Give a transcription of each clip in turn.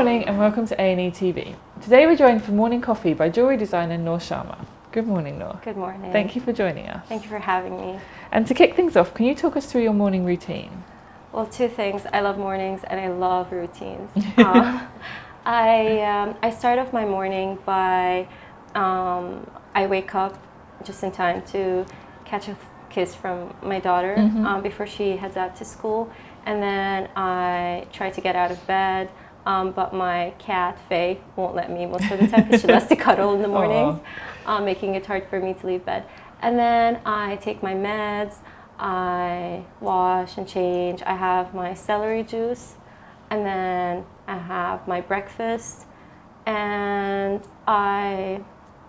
morning and welcome to a&etv. Today we're joined for morning coffee by jewellery designer Noor Shamma. Good morning, Noor. Good morning. Thank you for joining us. Thank you for having me. And to kick things off, can you talk us through your morning routine? Well, two things. I love mornings and I love routines. I start off my morning by I wake up just in time to catch a kiss from my daughter before she heads out to school, and then I try to get out of bed. But my cat, Faye, won't let me most of the time because she loves to cuddle in the mornings, making it hard for me to leave bed. And then I take my meds, I wash and change. I have my celery juice, and then I have my breakfast, and I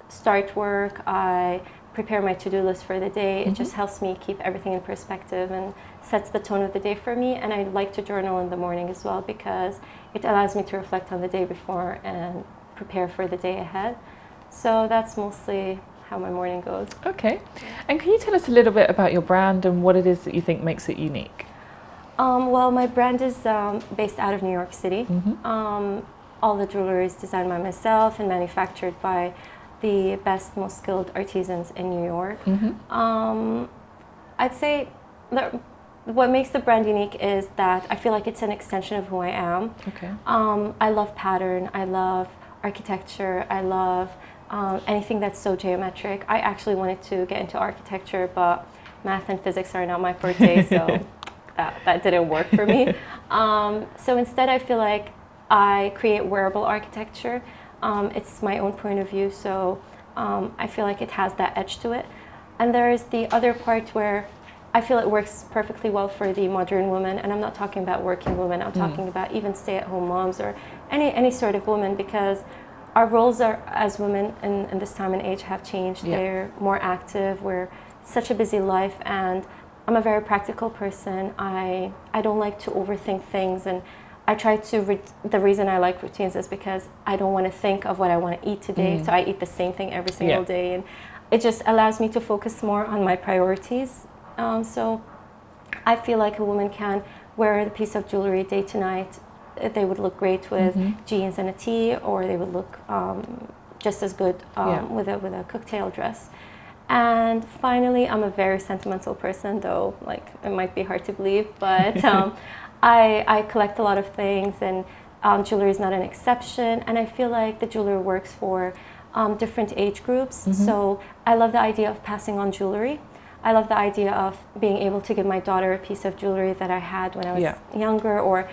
start work. I prepare my to-do list for the day. It just helps me keep everything in perspective and sets the tone of the day for me. And I like to journal in the morning as well because it allows me to reflect on the day before and prepare for the day ahead. So that's mostly how my morning goes. Okay. And can you tell us a little bit about your brand and what it is that you think makes it unique? Well, my brand is based out of New York City. All the jewelry is designed by myself and manufactured by the best, most skilled artisans in New York. I'd say what makes the brand unique is that I feel like it's an extension of who I am. Okay. I love pattern, I love architecture, I love anything that's so geometric. I actually wanted to get into architecture, but math and physics are not my forte, so that didn't work for me. So instead I feel like I create wearable architecture. It's my own point of view, so I feel like it has that edge to it. And there's the other part where I feel it works perfectly well for the modern woman, and I'm not talking about working women, I'm talking about even stay-at-home moms or any sort of woman, because our roles are, as women in this time and age, have changed. They're more active, we're such a busy life, and I'm a very practical person. I don't like to overthink things, and I try to, the reason I like routines is because I don't want to think of what I want to eat today, so I eat the same thing every single day, and it just allows me to focus more on my priorities. So I feel like a woman can wear a piece of jewelry day to night. They would look great with jeans and a tee, or they would look just as good with a cocktail dress. And finally, I'm a very sentimental person, though like it might be hard to believe, but I collect a lot of things, and jewelry is not an exception. And I feel like the jewelry works for different age groups. So I love the idea of passing on jewelry. I love the idea of being able to give my daughter a piece of jewelry that I had when I was younger, or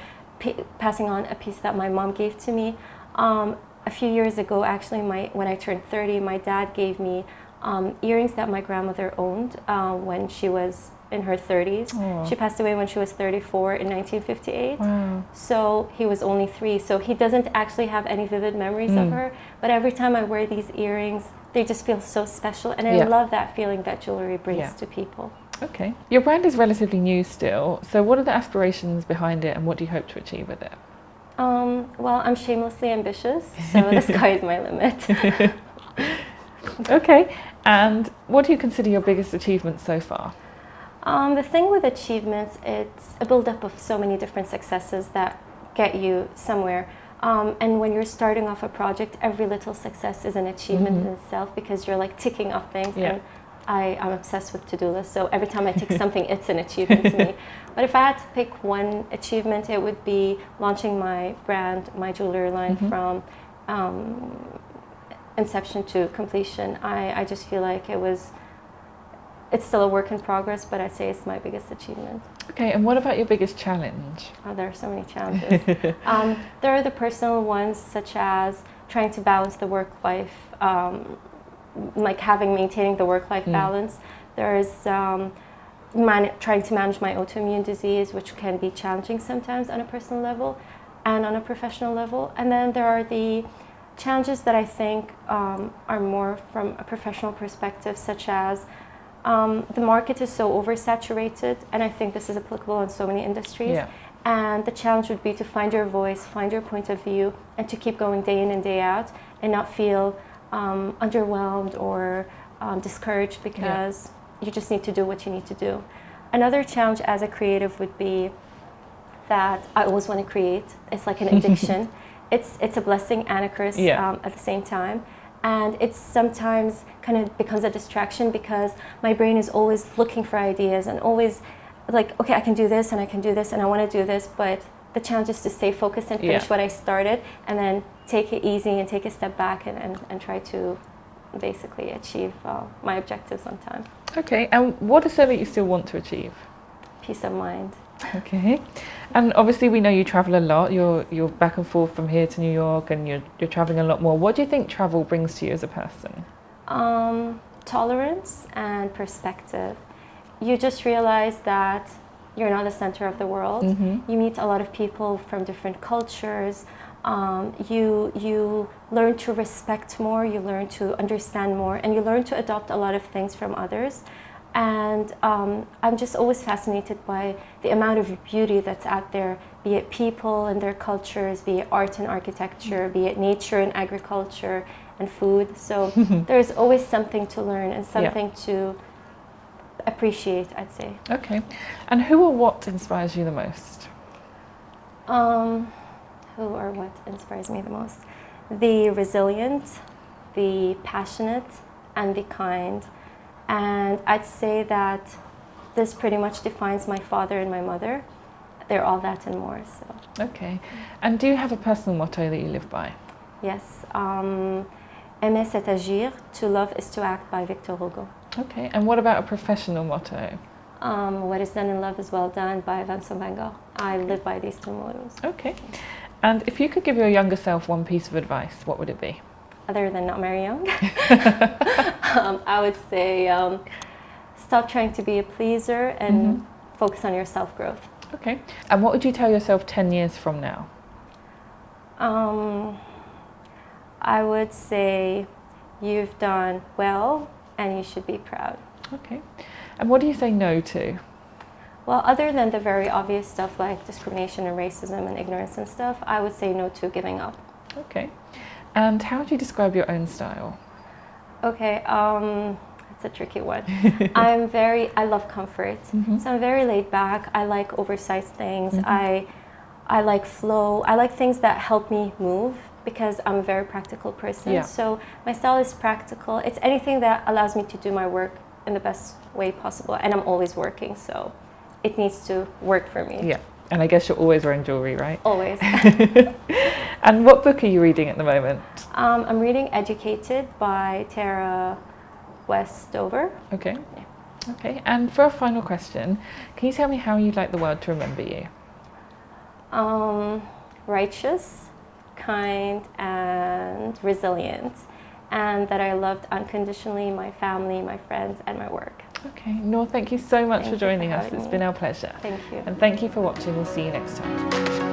passing on a piece that my mom gave to me. A few years ago, actually, when I turned 30, my dad gave me earrings that my grandmother owned when she was in her 30s. She passed away when she was 34 in 1958. So he was only 3. So he doesn't actually have any vivid memories of her. But every time I wear these earrings, they just feel so special. And I love that feeling that jewelry brings to people. Okay. Your brand is relatively new still. So what are the aspirations behind it, and what do you hope to achieve with it? Well, I'm shamelessly ambitious, so the sky is my limit. Okay. And what do you consider your biggest achievements so far? The thing with achievements, it's a buildup of so many different successes that get you somewhere. And when you're starting off a project, every little success is an achievement in itself, because you're like ticking off things. And I'm obsessed with to-do lists, so every time I tick something, it's an achievement to me. But if I had to pick one achievement, it would be launching my brand, my jewelry line, from inception to completion. I just feel like it's still a work in progress, but I'd say it's my biggest achievement. Okay, and what about your biggest challenge? Oh, there are so many challenges. There are the personal ones, such as trying to balance the work-life, like maintaining the work-life balance. There's trying to manage my autoimmune disease, which can be challenging sometimes on a personal level and on a professional level. And then there are the challenges that I think are more from a professional perspective, such as the market is so oversaturated, and I think this is applicable in so many industries. And the challenge would be to find your voice, find your point of view, and to keep going day in and day out, and not feel underwhelmed or discouraged, because you just need to do what you need to do. Another challenge as a creative would be that I always want to create. It's like an addiction. it's a blessing and a curse at the same time. And it sometimes kind of becomes a distraction because my brain is always looking for ideas and always like, okay, I can do this and I can do this and I want to do this, but the challenge is to stay focused and finish what I started, and then take it easy and take a step back and try to basically achieve my objectives on time. Okay, and what is it that you still want to achieve? Peace of mind. Okay, and obviously we know you travel a lot. You're back and forth from here to New York, and you're traveling a lot more. What do you think travel brings to you as a person? Tolerance and perspective. You just realize that you're not the center of the world. You meet a lot of people from different cultures. You learn to respect more, you learn to understand more, and you learn to adopt a lot of things from others. And I'm just always fascinated by the amount of beauty that's out there, be it people and their cultures, be it art and architecture, be it nature and agriculture and food. So there's always something to learn and something to appreciate, I'd say. Okay, and who or what inspires you the most? Who or what inspires me the most? The resilient, the passionate, and the kind. And I'd say that this pretty much defines my father and my mother. They're all that and more. So. Okay, and do you have a personal motto that you live by? Yes, aimer c'est agir, to love is to act, by Victor Hugo. Okay, and what about a professional motto? What is done in love is well done, by Vincent van Gogh. I live by these two mottos. Okay, and if you could give your younger self one piece of advice, what would it be? Other than not marry young, I would say stop trying to be a pleaser and focus on your self-growth. Okay, and what would you tell yourself 10 years from now? I would say you've done well and you should be proud. Okay, and what do you say no to? Well, other than the very obvious stuff like discrimination and racism and ignorance and stuff, I would say no to giving up. Okay, and how would you describe your own style? Okay, that's a tricky one. I love comfort. So I'm very laid back. I like oversized things. I like flow. I like things that help me move because I'm a very practical person. So my style is practical. It's anything that allows me to do my work in the best way possible. And I'm always working, so it needs to work for me. Yeah, and I guess you're always wearing jewellery, right? Always. And what book are you reading at the moment? I'm reading Educated by Tara Westover. Okay. Okay, and for a final question, can you tell me how you'd like the world to remember you? Righteous, kind, and resilient, and that I loved unconditionally my family, my friends, and my work. Okay, Noor, thank you so much for joining us. It's been our pleasure. Thank you. And thank you for watching. We'll see you next time.